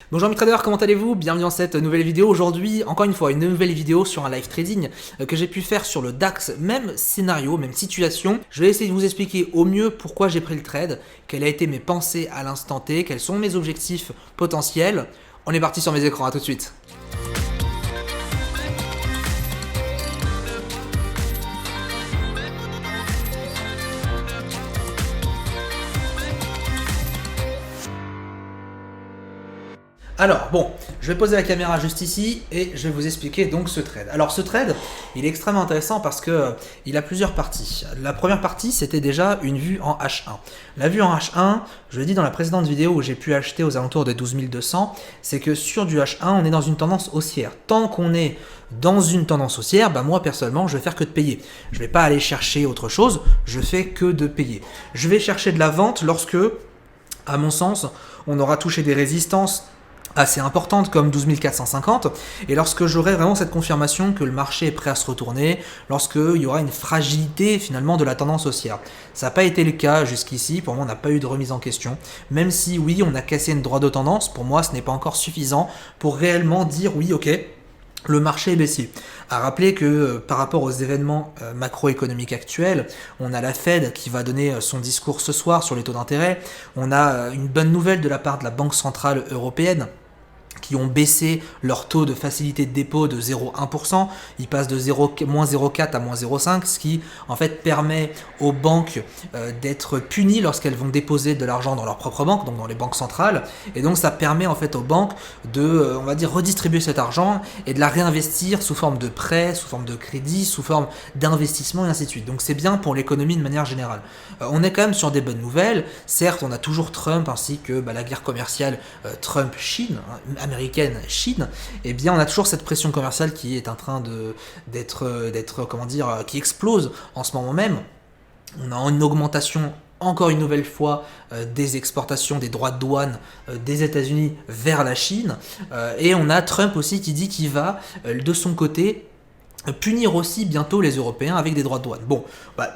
Bonjour mes traders, comment allez-vous? Bienvenue dans cette nouvelle vidéo. Aujourd'hui, encore une fois, une nouvelle vidéo sur un live trading que j'ai pu faire sur le DAX. Même scénario, même situation. Je vais essayer de vous expliquer au mieux pourquoi j'ai pris le trade, quelles a été mes pensées à l'instant T, quels sont mes objectifs potentiels. On est parti sur mes écrans, à tout de suite. Alors bon, je vais poser la caméra juste ici et je vais vous expliquer donc ce trade. Alors ce trade, il est extrêmement intéressant parce que il a plusieurs parties. La première partie, c'était déjà une vue en H1. La vue en H1, je l'ai dit dans la précédente vidéo où j'ai pu acheter aux alentours de 12 200, c'est que sur du H1, on est dans une tendance haussière. Tant qu'on est dans une tendance haussière, bah moi personnellement, je vais faire que de payer. Je vais pas aller chercher autre chose, je fais que de payer. Je vais chercher de la vente lorsque, à mon sens, on aura touché des résistances assez importante comme 12 450 et lorsque j'aurai vraiment cette confirmation que le marché est prêt à se retourner, lorsqu'il y aura une fragilité finalement de la tendance haussière. Ça n'a pas été le cas jusqu'ici, pour moi on n'a pas eu de remise en question, même si oui on a cassé une droite de tendance, pour moi ce n'est pas encore suffisant pour réellement dire oui ok, le marché est baissier. À rappeler que par rapport aux événements macroéconomiques actuels, on a la Fed qui va donner son discours ce soir sur les taux d'intérêt, on a une bonne nouvelle de la part de la Banque Centrale Européenne, qui ont baissé leur taux de facilité de dépôt de 0,1%. Ils passent de moins 0,4 à moins 0,5, ce qui en fait permet aux banques d'être punies lorsqu'elles vont déposer de l'argent dans leur propre banque, donc dans les banques centrales. Et donc ça permet en fait aux banques de, on va dire, redistribuer cet argent et de la réinvestir sous forme de prêts, sous forme de crédit, sous forme d'investissement et ainsi de suite. Donc c'est bien pour l'économie de manière générale. On est quand même sur des bonnes nouvelles. Certes, on a toujours Trump ainsi que la guerre commerciale Trump-Chine, américaine-Chine, eh bien on a toujours cette pression commerciale qui est en train d'être comment dire, qui explose en ce moment même. On a une augmentation encore une nouvelle fois des exportations, des droits de douane des États-Unis vers la Chine, et on a Trump aussi qui dit qu'il va de son côté punir aussi bientôt les Européens avec des droits de douane. Bon,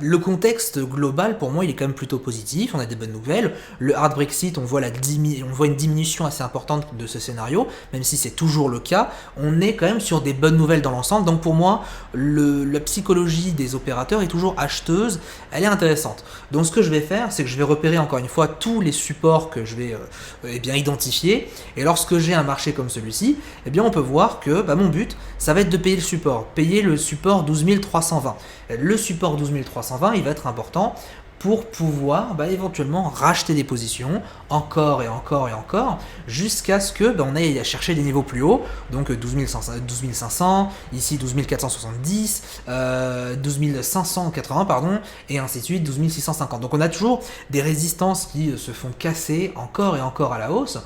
le contexte global pour moi il est quand même plutôt positif, on a des bonnes nouvelles. Le hard Brexit, on voit une diminution assez importante de ce scénario, même si c'est toujours le cas, on est quand même sur des bonnes nouvelles dans l'ensemble. Donc pour moi, la psychologie des opérateurs est toujours acheteuse, elle est intéressante. Donc ce que je vais faire, c'est que je vais repérer encore une fois tous les supports que je vais identifier, et lorsque j'ai un marché comme celui-ci, eh bien on peut voir que mon but, ça va être de payer le support, le support 12 320. Le support 12 320, il va être important pour pouvoir éventuellement racheter des positions encore et encore et encore jusqu'à ce que on aille chercher des niveaux plus hauts, donc 12 500, ici 12 470, 12 580 pardon, et ainsi de suite 12 650. Donc on a toujours des résistances qui se font casser encore et encore à la hausse.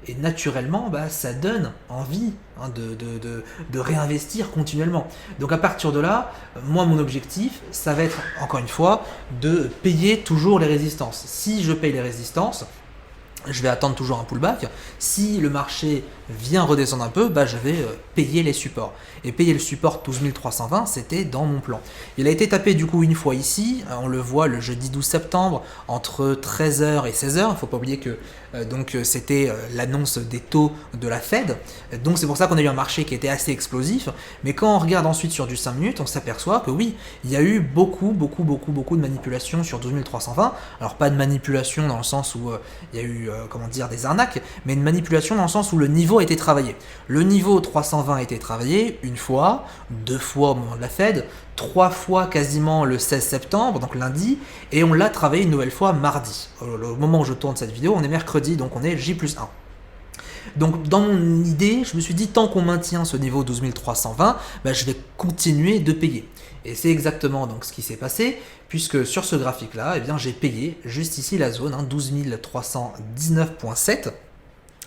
Et naturellement, ça donne envie de réinvestir continuellement. Donc à partir de là, moi mon objectif, ça va être encore une fois de payer toujours les résistances. Si je paye les résistances, je vais attendre toujours un pullback. Si le marché vient redescendre un peu, je vais payer les supports. Et payer le support 12 320, c'était dans mon plan. Il a été tapé du coup une fois ici, on le voit le jeudi 12 septembre, entre 13h et 16h. Il ne faut pas oublier que c'était l'annonce des taux de la Fed. Donc c'est pour ça qu'on a eu un marché qui était assez explosif. Mais quand on regarde ensuite sur du 5 minutes, on s'aperçoit que oui, il y a eu beaucoup de manipulations sur 12 320. Alors pas de manipulation dans le sens où il y a eu des arnaques, mais une manipulation dans le sens où le niveau a été travaillé. Le niveau 320 a été travaillé une fois, deux fois au moment de la Fed, trois fois quasiment le 16 septembre, donc lundi, et on l'a travaillé une nouvelle fois mardi. Au moment où je tourne cette vidéo, on est mercredi, donc on est J+1. Donc dans mon idée, je me suis dit, tant qu'on maintient ce niveau 12 320, je vais continuer de payer. Et c'est exactement donc ce qui s'est passé, puisque sur ce graphique-là, j'ai payé juste ici la zone, 12 319,7.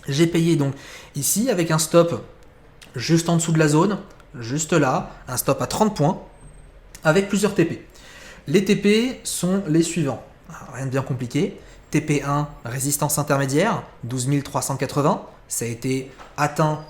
J'ai payé donc ici avec un stop juste en dessous de la zone, juste là, un stop à 30 points, avec plusieurs TP. Les TP sont les suivants, rien de bien compliqué. TP1, résistance intermédiaire, 12 380, ça a été atteint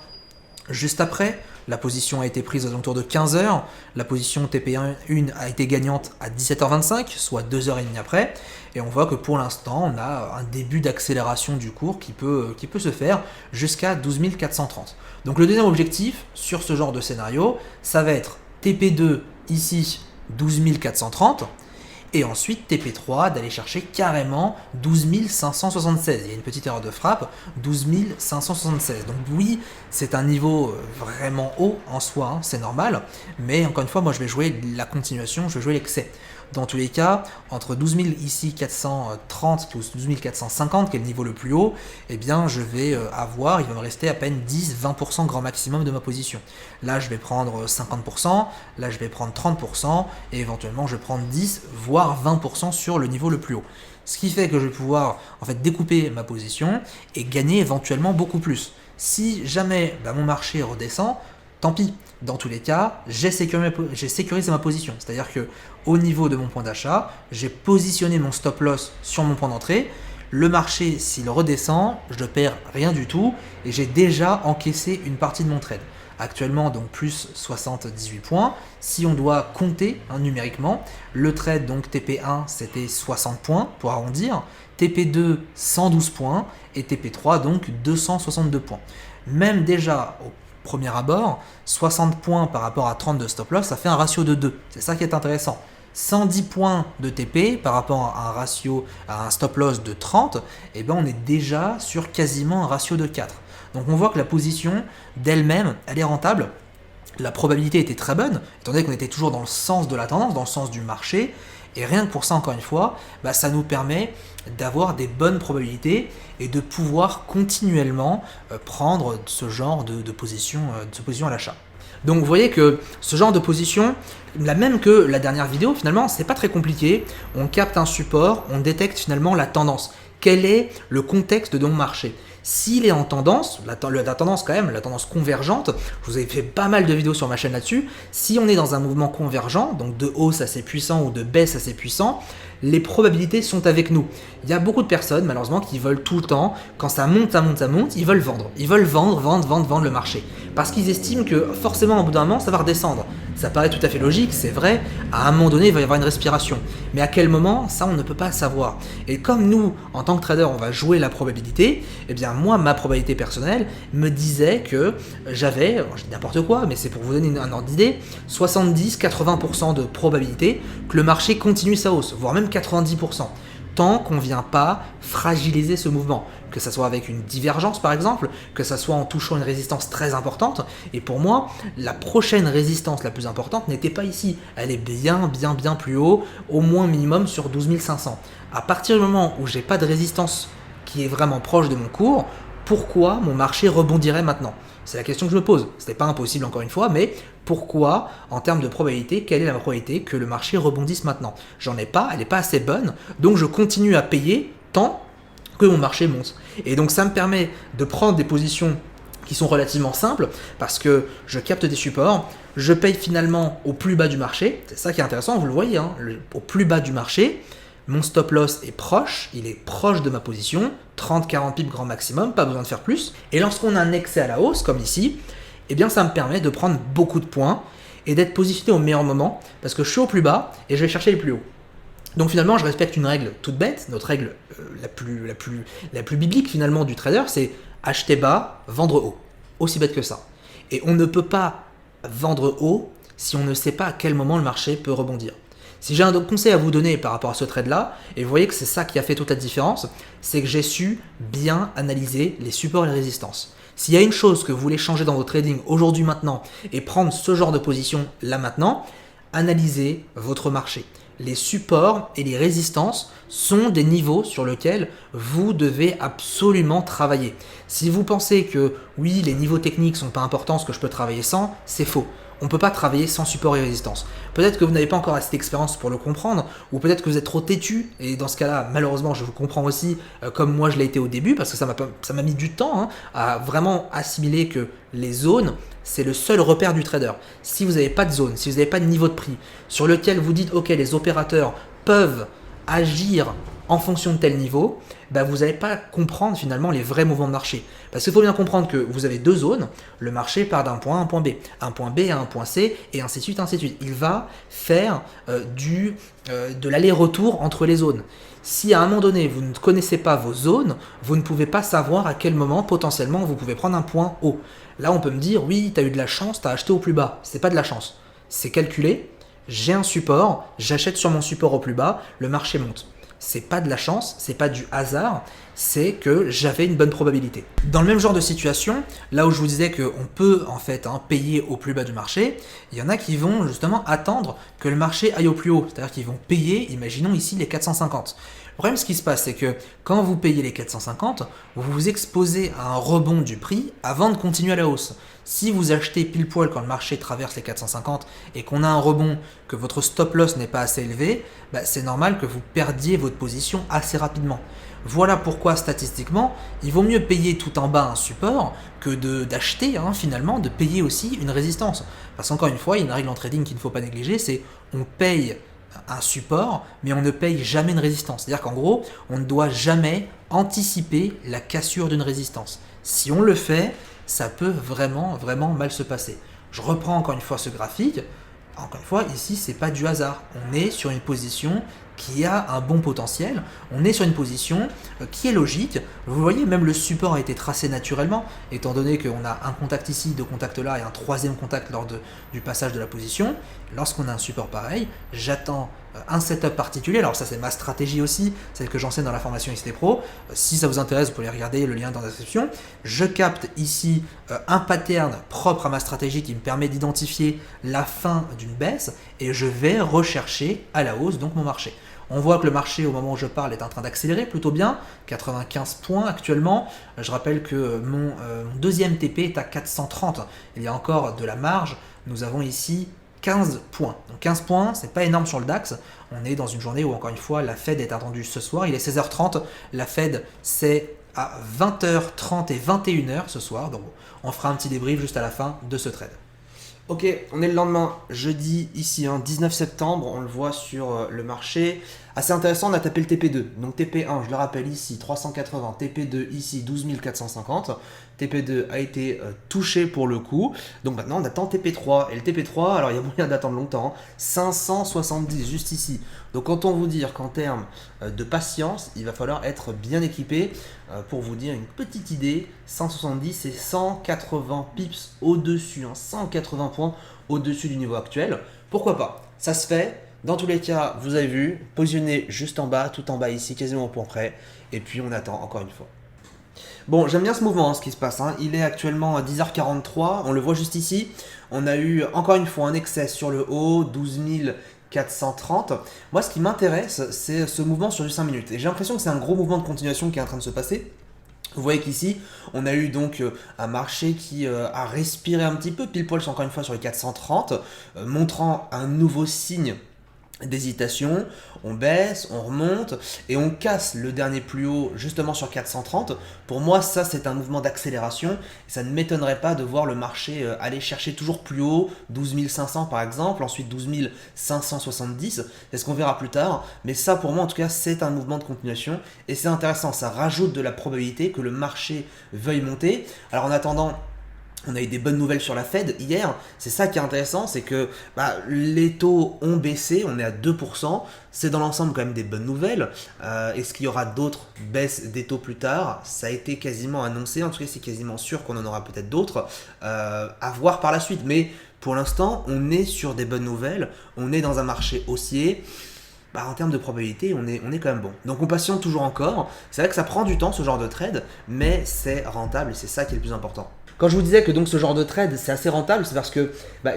Juste après, la position a été prise aux alentours de 15 heures. La position TP1 a été gagnante à 17h25, soit 2h30 après. Et on voit que pour l'instant, on a un début d'accélération du cours qui peut se faire jusqu'à 12 430. Donc le deuxième objectif sur ce genre de scénario, ça va être TP2 ici 12 430. Et ensuite TP3 d'aller chercher carrément 12 576. Il y a une petite erreur de frappe, 12 576. Donc oui, c'est un niveau vraiment haut en soi, hein, c'est normal. Mais encore une fois, moi je vais jouer la continuation, je vais jouer l'excès. Dans tous les cas, entre 12 000 ici 430 et 12 450, qui est le niveau le plus haut, eh bien je vais il va me rester à peine 10-20% grand maximum de ma position. Là je vais prendre 50%, là je vais prendre 30%, et éventuellement je vais prendre 10 voire 20% sur le niveau le plus haut. Ce qui fait que je vais pouvoir en fait découper ma position et gagner éventuellement beaucoup plus. Si jamais mon marché redescend, tant pis. Dans tous les cas, j'ai sécurisé ma position. C'est-à-dire que au niveau de mon point d'achat, j'ai positionné mon stop loss sur mon point d'entrée. Le marché, s'il redescend, je ne perds rien du tout et j'ai déjà encaissé une partie de mon trade. Actuellement, donc plus 78 points. Si on doit compter numériquement, le trade donc TP1 c'était 60 points pour arrondir, TP2 112 points et TP3 donc 262 points. Même déjà au premier abord, 60 points par rapport à 30 de stop loss, ça fait un ratio de 2. C'est ça qui est intéressant. 110 points de TP par rapport à un stop loss de 30, et on est déjà sur quasiment un ratio de 4. Donc on voit que la position d'elle-même, elle est rentable. La probabilité était très bonne, étant donné qu'on était toujours dans le sens de la tendance, dans le sens du marché. Et rien que pour ça, encore une fois, ça nous permet d'avoir des bonnes probabilités et de pouvoir continuellement prendre ce genre de position à l'achat. Donc vous voyez que ce genre de position, la même que la dernière vidéo, finalement, c'est pas très compliqué. On capte un support, on détecte finalement la tendance. Quel est le contexte de mon marché ? S'il est en tendance, la tendance quand même, la tendance convergente, je vous avais fait pas mal de vidéos sur ma chaîne là-dessus, si on est dans un mouvement convergent, donc de hausse assez puissant ou de baisse assez puissant, les probabilités sont avec nous. Il y a beaucoup de personnes, malheureusement, qui veulent tout le temps, quand ça monte, ils veulent vendre. Ils veulent vendre le marché. Parce qu'ils estiment que forcément, au bout d'un moment, ça va redescendre. Ça paraît tout à fait logique, c'est vrai, à un moment donné, il va y avoir une respiration. Mais à quel moment, ça, on ne peut pas savoir. Et comme nous, en tant que trader, on va jouer la probabilité, eh bien, moi, ma probabilité personnelle me disait que j'avais, je dis n'importe quoi, mais c'est pour vous donner un ordre d'idée, 70-80% de probabilité que le marché continue sa hausse, voire même 90%, tant qu'on ne vient pas fragiliser ce mouvement, que ce soit avec une divergence par exemple, que ce soit en touchant une résistance très importante. Et pour moi, la prochaine résistance la plus importante n'était pas ici, elle est bien plus haut, au moins minimum sur 12 500. À partir du moment où j'ai pas de résistance qui est vraiment proche de mon cours, pourquoi mon marché rebondirait maintenant ? C'est la question que je me pose. Ce n'est pas impossible encore une fois, mais pourquoi, en termes de probabilité, quelle est la probabilité que le marché rebondisse maintenant ? J'en ai pas, elle n'est pas assez bonne, donc je continue à payer tant que mon marché monte. Et donc ça me permet de prendre des positions qui sont relativement simples, parce que je capte des supports, je paye finalement au plus bas du marché, c'est ça qui est intéressant, vous le voyez, au plus bas du marché, mon stop loss est proche, il est proche de ma position, 30-40 pips grand maximum, pas besoin de faire plus. Et lorsqu'on a un excès à la hausse, comme ici, eh bien ça me permet de prendre beaucoup de points et d'être positionné au meilleur moment, parce que je suis au plus bas et je vais chercher les plus hauts. Donc finalement, je respecte une règle toute bête, notre règle la plus biblique finalement du trader, c'est acheter bas, vendre haut. Aussi bête que ça. Et on ne peut pas vendre haut si on ne sait pas à quel moment le marché peut rebondir. Si j'ai un conseil à vous donner par rapport à ce trade-là, et vous voyez que c'est ça qui a fait toute la différence, c'est que j'ai su bien analyser les supports et les résistances. S'il y a une chose que vous voulez changer dans votre trading aujourd'hui, maintenant, et prendre ce genre de position là maintenant, analysez votre marché. Les supports et les résistances sont des niveaux sur lesquels vous devez absolument travailler. Si vous pensez que oui, les niveaux techniques sont pas importants, ce que je peux travailler sans, c'est faux. On ne peut pas travailler sans support et résistance. Peut-être que vous n'avez pas encore assez d'expérience pour le comprendre, ou peut-être que vous êtes trop têtu, et dans ce cas-là, malheureusement, je vous comprends aussi, comme moi je l'ai été au début, parce que ça m'a mis du temps à vraiment assimiler que les zones, c'est le seul repère du trader. Si vous n'avez pas de zone, si vous n'avez pas de niveau de prix, sur lequel vous dites, ok, les opérateurs peuvent agir en fonction de tel niveau, vous n'allez pas comprendre finalement les vrais mouvements de marché. Parce qu'il faut bien comprendre que vous avez deux zones, le marché part d'un point A à un point B, un point B à un point C, et ainsi de suite, ainsi de suite. Il va faire de l'aller-retour entre les zones. Si à un moment donné, vous ne connaissez pas vos zones, vous ne pouvez pas savoir à quel moment potentiellement vous pouvez prendre un point haut. Là, on peut me dire, oui, tu as eu de la chance, tu as acheté au plus bas. C'est pas de la chance. C'est calculé, j'ai un support, j'achète sur mon support au plus bas, le marché monte. C'est pas de la chance, c'est pas du hasard, c'est que j'avais une bonne probabilité. Dans le même genre de situation, là où je vous disais qu'on peut en fait payer au plus bas du marché, il y en a qui vont justement attendre que le marché aille au plus haut. C'est-à-dire qu'ils vont payer, imaginons ici les 450. Le problème, ce qui se passe, c'est que quand vous payez les 450, vous vous exposez à un rebond du prix avant de continuer à la hausse. Si vous achetez pile poil quand le marché traverse les 450 et qu'on a un rebond, que votre stop loss n'est pas assez élevé, c'est normal que vous perdiez votre position assez rapidement. Voilà pourquoi statistiquement, il vaut mieux payer tout en bas un support que d'acheter finalement, de payer aussi une résistance. Parce qu'encore une fois, il y a une règle en trading qu'il ne faut pas négliger, c'est on paye un support, mais on ne paye jamais une résistance. C'est-à-dire qu'en gros, on ne doit jamais anticiper la cassure d'une résistance. Si on le fait, ça peut vraiment, vraiment mal se passer. Je reprends encore une fois ce graphique. Encore une fois, ici, c'est pas du hasard. On est sur une position qui a un bon potentiel. On est sur une position qui est logique. Vous voyez, même le support a été tracé naturellement, étant donné qu'on a un contact ici, deux contacts là et un troisième contact lors du passage de la position. Lorsqu'on a un support pareil, j'attends un setup particulier. Alors ça, c'est ma stratégie aussi, celle que j'enseigne dans la formation XT Pro. Si ça vous intéresse, vous pouvez regarder le lien dans la description. Je capte ici un pattern propre à ma stratégie qui me permet d'identifier la fin d'une baisse et je vais rechercher à la hausse donc mon marché. On voit que le marché, au moment où je parle, est en train d'accélérer plutôt bien, 95 points actuellement. Je rappelle que mon deuxième TP est à 430. Il y a encore de la marge. Nous avons ici 15 points. Donc 15 points, c'est pas énorme sur le DAX. On est dans une journée où, encore une fois, la Fed est attendue ce soir. Il est 16h30. La Fed, c'est à 20h30 et 21h ce soir. Donc on fera un petit débrief juste à la fin de ce trade. Ok, on est le lendemain, jeudi, ici, 19 septembre, on le voit sur le marché. Assez intéressant, on a tapé le TP2. Donc TP1, je le rappelle ici, 380, TP2 ici, 12 450. TP2 a été touché pour le coup. Donc maintenant, on attend TP3. Et le TP3, alors il y a moyen d'attendre longtemps, 570 juste ici. Donc autant vous dire qu'en termes de patience, il va falloir être bien équipé. Pour vous dire une petite idée, 170 c'est 180 pips au-dessus, 180 points au-dessus du niveau actuel. Pourquoi pas? Ça se fait. Dans tous les cas, vous avez vu, positionné juste en bas, tout en bas ici, quasiment au point près. Et puis on attend encore une fois. Bon, j'aime bien ce mouvement, ce qui se passe. Il est actuellement à 10h43, on le voit juste ici. On a eu encore une fois un excès sur le haut, 12 430. Moi, ce qui m'intéresse, c'est ce mouvement sur du 5 minutes. Et j'ai l'impression que c'est un gros mouvement de continuation qui est en train de se passer. Vous voyez qu'ici, on a eu donc un marché qui a respiré un petit peu, pile poil encore une fois sur les 430, montrant un nouveau signe d'hésitation. On baisse, on remonte et on casse le dernier plus haut justement sur 430. Pour moi, ça c'est un mouvement d'accélération. Ça ne m'étonnerait pas de voir le marché aller chercher toujours plus haut, 12 500 par exemple, ensuite 12 570. C'est ce qu'on verra plus tard. Mais ça pour moi en tout cas c'est un mouvement de continuation et c'est intéressant. Ça rajoute de la probabilité que le marché veuille monter. Alors en attendant, on a eu des bonnes nouvelles sur la Fed hier, c'est ça qui est intéressant, c'est que les taux ont baissé, on est à 2%, c'est dans l'ensemble quand même des bonnes nouvelles. Est-ce qu'il y aura d'autres baisses des taux plus tard? Ça a été quasiment annoncé, en tout cas c'est quasiment sûr qu'on en aura peut-être d'autres, à voir par la suite. Mais pour l'instant, on est sur des bonnes nouvelles, on est dans un marché haussier. En termes de probabilité, on est quand même bon. Donc on patiente toujours encore. C'est vrai que ça prend du temps ce genre de trade, mais c'est rentable et c'est ça qui est le plus important. Quand je vous disais que donc ce genre de trade c'est assez rentable, c'est parce que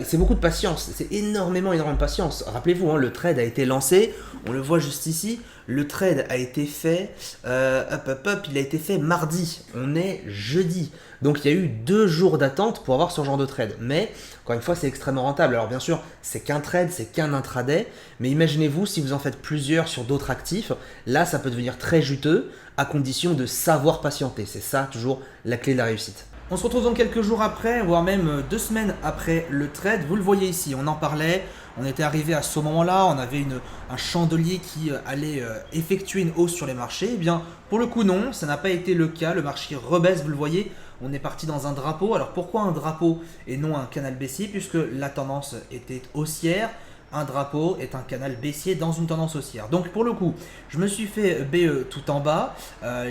c'est beaucoup de patience, c'est énormément de patience. Rappelez-vous, le trade a été lancé, on le voit juste ici, le trade a été fait, il a été fait mardi, on est jeudi. Donc il y a eu 2 jours d'attente pour avoir ce genre de trade. Mais encore une fois, c'est extrêmement rentable. Alors bien sûr, c'est qu'un trade, c'est qu'un intraday. Mais imaginez-vous si vous en faites plusieurs sur d'autres actifs, là ça peut devenir très juteux à condition de savoir patienter. C'est ça toujours la clé de la réussite. On se retrouve donc quelques jours après, voire même 2 semaines après le trade. Vous le voyez ici, on en parlait, on était arrivé à ce moment-là, on avait un chandelier qui allait effectuer une hausse sur les marchés. Eh bien, pour le coup non, ça n'a pas été le cas, le marché rebaisse, vous le voyez. On est parti dans un drapeau. Alors pourquoi un drapeau et non un canal baissier? Puisque la tendance était haussière. Un drapeau est un canal baissier dans une tendance haussière. Donc pour le coup, je me suis fait BE tout en bas.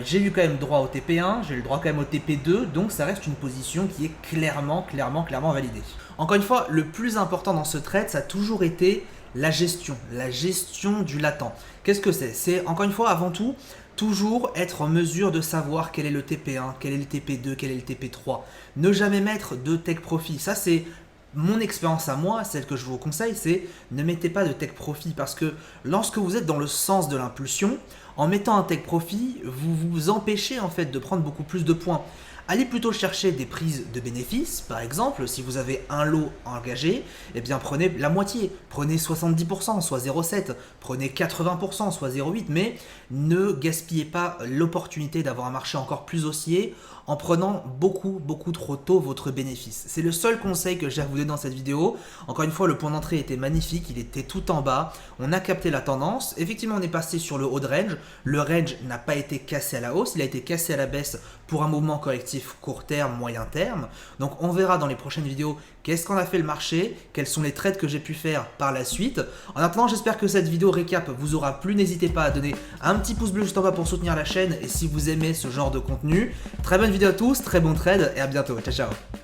J'ai eu quand même droit au TP1, j'ai eu le droit quand même au TP2. Donc ça reste une position qui est clairement validée. Encore une fois, le plus important dans ce trade, ça a toujours été la gestion du latent. Qu'est-ce que c'est? C'est encore une fois, avant tout, toujours être en mesure de savoir quel est le TP1, quel est le TP2, quel est le TP3. Ne jamais mettre de take profit. Ça, c'est mon expérience à moi, celle que je vous conseille, c'est ne mettez pas de take profit parce que lorsque vous êtes dans le sens de l'impulsion, en mettant un take profit, vous vous empêchez en fait de prendre beaucoup plus de points. Allez plutôt chercher des prises de bénéfices, par exemple, si vous avez un lot engagé, eh bien prenez la moitié, prenez 70%, soit 0,7, prenez 80%, soit 0,8, mais ne gaspillez pas l'opportunité d'avoir un marché encore plus haussier en prenant beaucoup trop tôt votre bénéfice. C'est le seul conseil que j'ai à vous donner dans cette vidéo. Encore une fois, le point d'entrée était magnifique, il était tout en bas, on a capté la tendance, effectivement on est passé sur le haut de range, le range n'a pas été cassé à la hausse, il a été cassé à la baisse pour un mouvement correctif court terme, moyen terme. Donc on verra dans les prochaines vidéos qu'est-ce qu'on a fait le marché, quels sont les trades que j'ai pu faire par la suite. En attendant, j'espère que cette vidéo récap vous aura plu. N'hésitez pas à donner un petit pouce bleu juste en bas pour soutenir la chaîne et si vous aimez ce genre de contenu. Très bonne vidéo à tous, très bon trade et à bientôt. Ciao ciao.